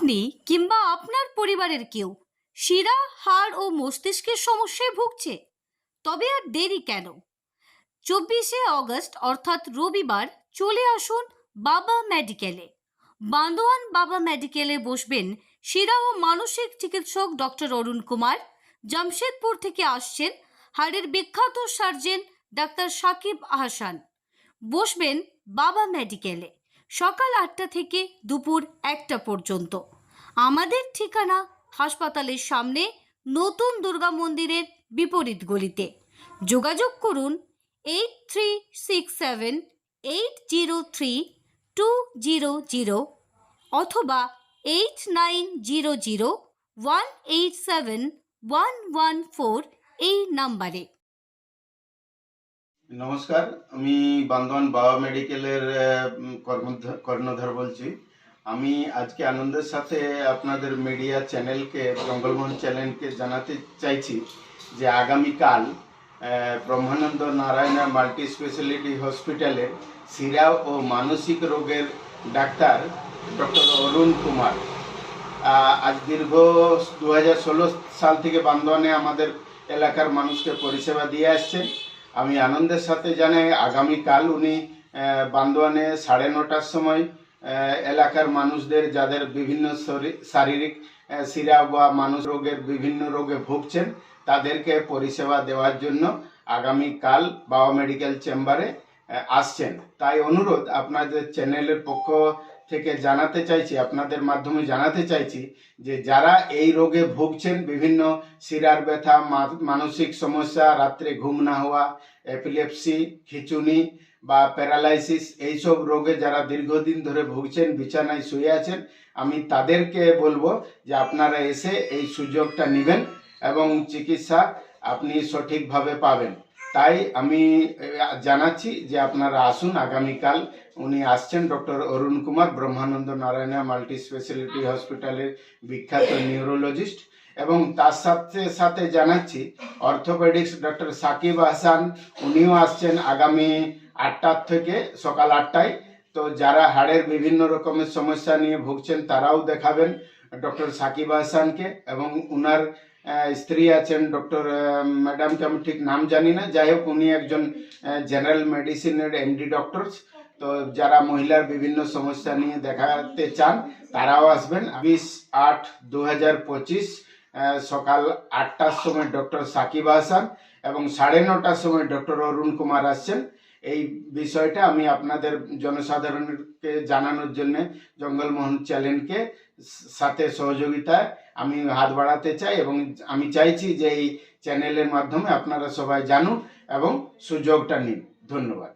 আপনি কিংবা আপনার পরিবারের কেউ শিরা, হাড় ও মস্তিষ্কের সমস্যায় ভুগছে, তবে আর দেরি কেন? 24শে অগস্ট অর্থাৎ রবিবার চলে আসুন বাবা মেডিকেলে। বান্দোয়ান বাবা মেডিকেলে বসবেন শিরা ও মানসিক চিকিৎসক ডক্টর অরুণ কুমার। জামশেদপুর থেকে আসছেন হাড়ের বিখ্যাত সার্জন ডাক্তার সাকিব আহসান। বসবেন বাবা মেডিকেলে সকাল 8টা থেকে দুপুর 1টা পর্যন্ত। আমাদের ঠিকানা হাসপাতালের সামনে, নতুন দুর্গা মন্দিরের বিপরীত গলিতে। যোগাযোগ করুন 8367803200 অথবা 8900187114 এই নাম্বারে। নমস্কার, আমি বান্দোয়ান বাবা মেডিকেলের কর্ণধার বলছি। আমি আজকে আনন্দের সাথে আপনাদের মিডিয়া চ্যানেলকে, জঙ্গলমোহন চ্যানেলকে জানাতে চাইছি যে আগামীকাল ব্রহ্মানন্দ নারায়ণা মাল্টি স্পেশালিটি হসপিটালে শিরা ও মানসিক রোগের ডাক্তার ডক্টর অরুণ কুমার আজ দীর্ঘ 2016 সাল থেকে বান্দোয়ানে আমাদের এলাকার মানুষকে পরিষেবা দিয়ে আসছেন। আমি আনন্দের সাথে জানাই আগামীকাল উনি বান্দোয়ানে 9:30টার সময় এলাকার মানুষদের, যাদের বিভিন্ন শারীরিক শিরা বা মানস রোগের বিভিন্ন রোগে ভুগছেন, তাদেরকে পরিষেবা দেওয়ার জন্য আগামীকাল বাবা মেডিকেল চেম্বারে আসছেন। তাই অনুরোধ, আপনাদের চ্যানেলের পক্ষ থেকে জানাতে চাইছি, আপনাদের মাধ্যমে জানাতে চাইছি যে যারা এই রোগে ভুগছেন, বিভিন্ন শিরার ব্যথা, মানসিক সমস্যা, রাত্রে ঘুম না হওয়া, এপিলেপসি, খিঁচুনি বা প্যারালাইসিস, এইসব রোগে যারা দীর্ঘদিন ধরে ভুগছেন, বিছানায় শুয়ে আছেন, আমি তাদেরকে বলবো যে আপনারা এসে এই সুযোগটা নেবেন এবং চিকিৎসা আপনি সঠিকভাবে পাবেন। তাই আমি জানাচ্ছি যে আপনারা আসুন। আগামীকাল উনি আসছেন ডক্টর অরুণ কুমার, ব্রহ্মানন্দ নারায়ণা মাল্টি স্পেশালিটি হসপিটালের বিখ্যাত নিউরোলজিস্ট। এবং তার সাথে সাথে জানাচ্ছি অর্থোপেডিক্স ডক্টর সাকিব আহসান, উনিও আসছেন আগামী 8টা থেকে সকাল 8টায়। তো যারা হাড়ের বিভিন্ন রকমের সমস্যা নিয়ে ভুগছেন তারাও দেখাবেন ডক্টর সাকিব আহসানকে। এবং উনার স্ত্রী আছেন ডক্টর ম্যাডামকে আমি ঠিক নাম জানি না, যাই হোক উনি একজন জেনারেল মেডিসিনের এমডি ডক্টরস। তো যারা মহিলার বিভিন্ন সমস্যা নিয়ে দেখাতে চান তারাও আসবেন। 20/8/2025 সকাল 8টার সময় ডক্টর সাকিব আহসান এবং 9:30টার সময় ডক্টর অরুণ কুমার আসছেন। এই বিষয়টা আমি আপনাদের জনসাধারণকে জানানোর জন্য জঙ্গলমোহন চ্যানেলকে সাথে সহযোগিতায় আমি হাত বাড়াতে চাই এবং আমি চাইছি যে এই চ্যানেলের মাধ্যমে আপনারা সবাই জানুন এবং সুযোগটা নিন। ধন্যবাদ।